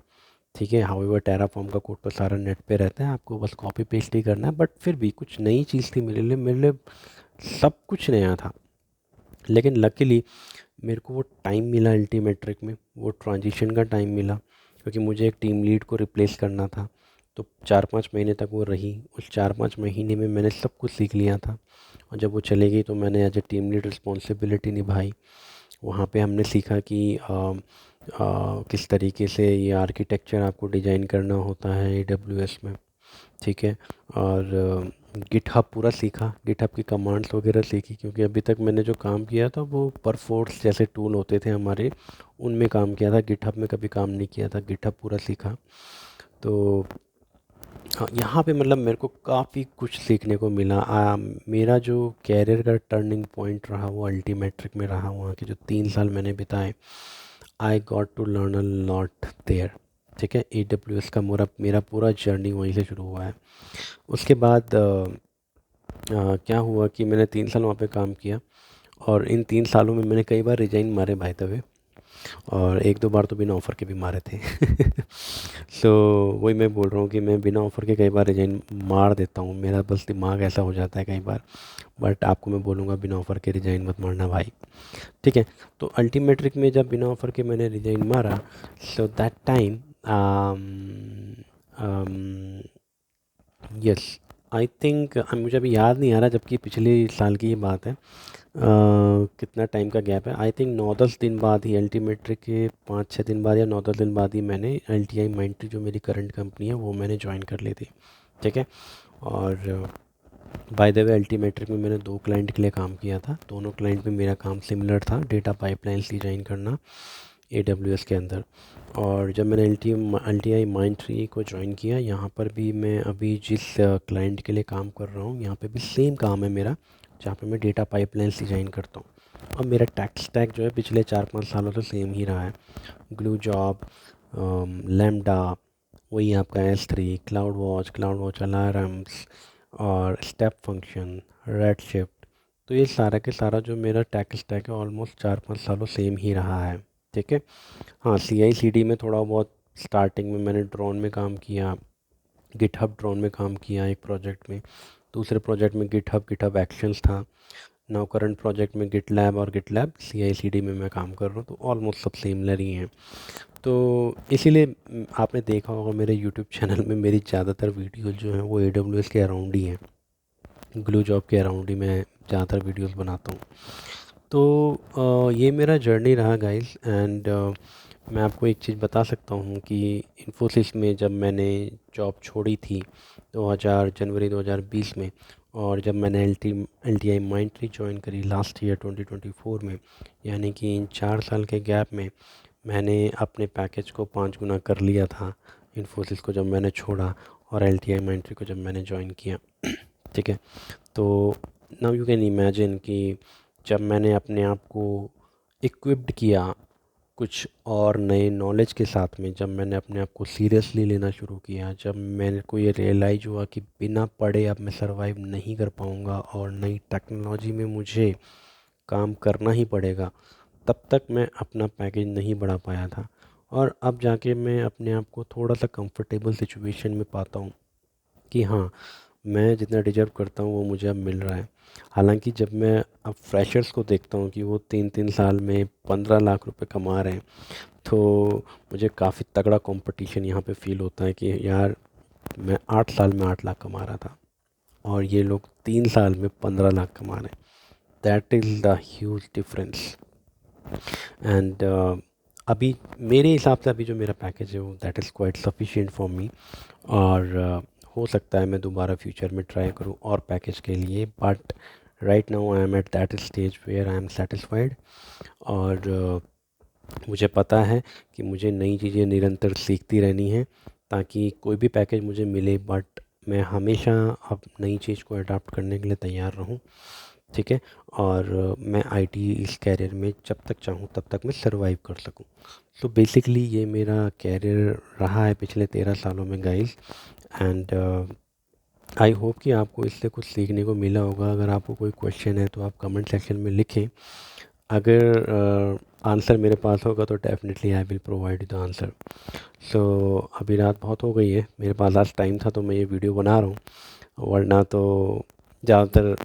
ठीक है। हाउएवर टेराफॉर्म का कोड तो सारा नेट पे रहता है, आपको बस कॉपी पेस्ट ही करना है, बट फिर भी कुछ नई चीज़ थी मेरे लिए सब कुछ नया था। लेकिन लकीली मेरे को वो टाइम मिला अल्टीमेट्रिक में, वो ट्रांजिशन का टाइम मिला, क्योंकि मुझे एक टीम लीड को रिप्लेस करना था। तो 4-5 महीने तक वो रही, उस 4-5 महीने में मैंने सब कुछ सीख लिया था। और जब वो चले गई तो मैंने as a team lead responsibility निभाई। वहाँ पे हमने सीखा कि किस तरीके से ये आर्किटेक्चर आपको डिज़ाइन करना होता है AWS में, ठीक है। और गिटहब पूरा सीखा, गिटहब की कमांड्स वगैरह सीखी, क्योंकि अभी तक मैंने जो काम किया था वो परफोर्स जैसे टूल होते थे हमारे, उनमें काम किया था, गिटहब में कभी काम नहीं किया था। गिटहब पूरा सीखा। तो हाँ, यहाँ पे मतलब मेरे को काफ़ी कुछ सीखने को मिला। मेरा जो कैरियर का टर्निंग पॉइंट रहा वो अल्टीमेट्रिक में रहा। वहाँ के जो 3 साल मैंने बिताए, I got to learn a lot there, ठीक है। AWS का मेरा पूरा जर्नी वहीं से शुरू हुआ है। उसके बाद क्या हुआ कि मैंने 3 साल वहाँ पे काम किया, और इन 3 सालों में मैंने कई बार रिजाइन मारे भाई तवे, और 1-2 बार तो बिना ऑफ़र के भी मारे थे। सो वही मैं बोल रहा हूँ कि मैं बिना ऑफ़र के कई बार रिजाइन मार देता हूँ, मेरा बस दिमाग ऐसा हो जाता है कई बार। बट आपको मैं बोलूँगा बिना ऑफ़र के रिजाइन मत मारना भाई, ठीक है। तो अल्टीमेट्रिक में जब बिना ऑफ़र के मैंने रिजाइन मारा, so that time yes, I think मुझे अभी याद नहीं आ रहा, जबकि पिछले साल की ये बात है। कितना टाइम का गैप है, आई थिंक 9-10 दिन बाद ही, अल्टीमेट्रिक के 5-6 दिन बाद या 9-10 दिन बाद ही मैंने LTI माइंट्री जो मेरी करंट कंपनी है वो मैंने ज्वाइन कर ली थी, ठीक है। और बाय द वे अल्टीमेट्रिक में मैंने 2 क्लाइंट के लिए काम किया था, दोनों क्लाइंट में मेरा काम सिमिलर था, डेटा पाइपलाइंस डिजाइन करना AWS के अंदर। और जब मैंने LTI माइंट्री को ज्वाइन किया, यहाँ पर भी मैं अभी जिस क्लाइंट के लिए काम कर रहा हूँ यहाँ पे भी सेम काम है मेरा, जहाँ पे मैं डेटा पाइपलाइंस डिज़ाइन करता हूँ। और मेरा टैक स्टैक जो है पिछले 4-5 सालों से सेम ही रहा है। ग्लू जॉब, लैम्डा, वही आपका S3, क्लाउड वॉच अलार्म्स, और स्टेप फंक्शन, रेड शिफ्ट। तो ये सारा के सारा जो मेरा टैक स्टैक है ऑलमोस्ट 4-5 सालों सेम ही रहा है, ठीक है। हाँ, CI/CD में थोड़ा बहुत स्टार्टिंग में मैंने ड्रोन में काम किया, गिटहब ड्रोन में काम किया एक प्रोजेक्ट में। दूसरे प्रोजेक्ट में गिटहब एक्शंस था। नाउ करंट प्रोजेक्ट में गिटलैब और गिटलैब CI/CD में मैं काम कर रहा हूँ, तो ऑलमोस्ट सब सिमिलर ही हैं। तो इसीलिए आपने देखा होगा मेरे यूट्यूब चैनल में मेरी ज़्यादातर वीडियोज़ जो हैं वो AWS के अराउंड ही हैं, ग्लू जॉब के अराउंड ही मैं ज़्यादातर वीडियोज़ बनाता हूँ। तो ये मेरा जर्नी रहा गाइस। एंड मैं आपको एक चीज़ बता सकता हूँ कि इन्फोसिस में जब मैंने जॉब छोड़ी थी 2000 जनवरी 2020 में, और जब मैंने LTI माइंट्री ज्वाइन करी लास्ट ईयर 2024 में, यानी कि इन 4 साल के गैप में मैंने अपने पैकेज को 5 गुना कर लिया था इन्फोसिस को जब मैंने छोड़ा। और LTI Mindtree को जब मैंने ज्वाइन किया। ठीक है, तो नाउ यू कैन इमेजिन कि जब मैंने अपने आप को इक्विप्ड किया कुछ और नए नॉलेज के साथ में, जब मैंने अपने आप को सीरियसली लेना शुरू किया, जब मेरे को ये रियलाइज़ हुआ कि बिना पढ़े अब मैं सरवाइव नहीं कर पाऊँगा और नई टेक्नोलॉजी में मुझे काम करना ही पड़ेगा, तब तक मैं अपना पैकेज नहीं बढ़ा पाया था। और अब जाके मैं अपने आप को थोड़ा सा कंफर्टेबल सिचुएशन में पाता हूँ कि हाँ, मैं जितना डिज़र्व करता हूँ वो मुझे अब मिल रहा है। हालांकि जब मैं अब फ्रेशर्स को देखता हूँ कि वो 3-3 साल में 15 लाख रुपए कमा रहे हैं, तो मुझे काफ़ी तगड़ा कंपटीशन यहाँ पे फील होता है कि यार, मैं 8 साल में 8 लाख कमा रहा था और ये लोग 3 साल में 15 लाख कमा रहे हैं। That is the huge difference. And अभी मेरे हिसाब से अभी जो मेरा पैकेज है वो that is quite sufficient for me. और हो सकता है मैं दोबारा फ्यूचर में ट्राई करूँ और पैकेज के लिए, but right now I am at that stage where I am satisfied. और मुझे पता है कि मुझे नई चीज़ें निरंतर सीखती रहनी है ताकि कोई भी पैकेज मुझे मिले, बट मैं हमेशा अब नई चीज़ को अडाप्ट करने के लिए तैयार रहूं। ठीक है, और मैं आईटी इस कैरियर में जब तक चाहूँ तब तक मैं सरवाइव कर सकूँ। सो बेसिकली ये मेरा कैरियर रहा है पिछले 13 सालों में गाइस। एंड आई होप कि आपको इससे कुछ सीखने को मिला होगा। अगर आपको कोई क्वेश्चन है तो आप कमेंट सेक्शन में लिखें। अगर आंसर मेरे पास होगा तो definitely I will provide the answer. So अभी रात बहुत हो गई है, मेरे पास आज टाइम था तो मैं ये वीडियो बना रहा हूँ, वरना तो ज़्यादातर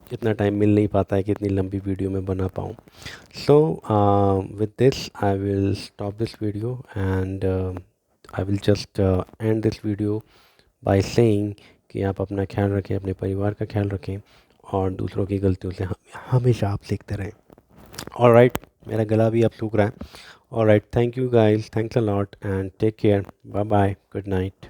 इतना टाइम मिल नहीं पाता है कि इतनी लंबी वीडियो मैं बना पाऊँ। So with this I will stop this video and I will just and this video by saying कि आप अपना ख्याल रखें, अपने परिवार का ख्याल रखें और दूसरों की गलतियों से हमेशा आप सीखते रहें। ऑलराइट, मेरा गला भी अब सूख रहा है। Alright, thank you guys, thanks a lot and take care, bye bye, good night.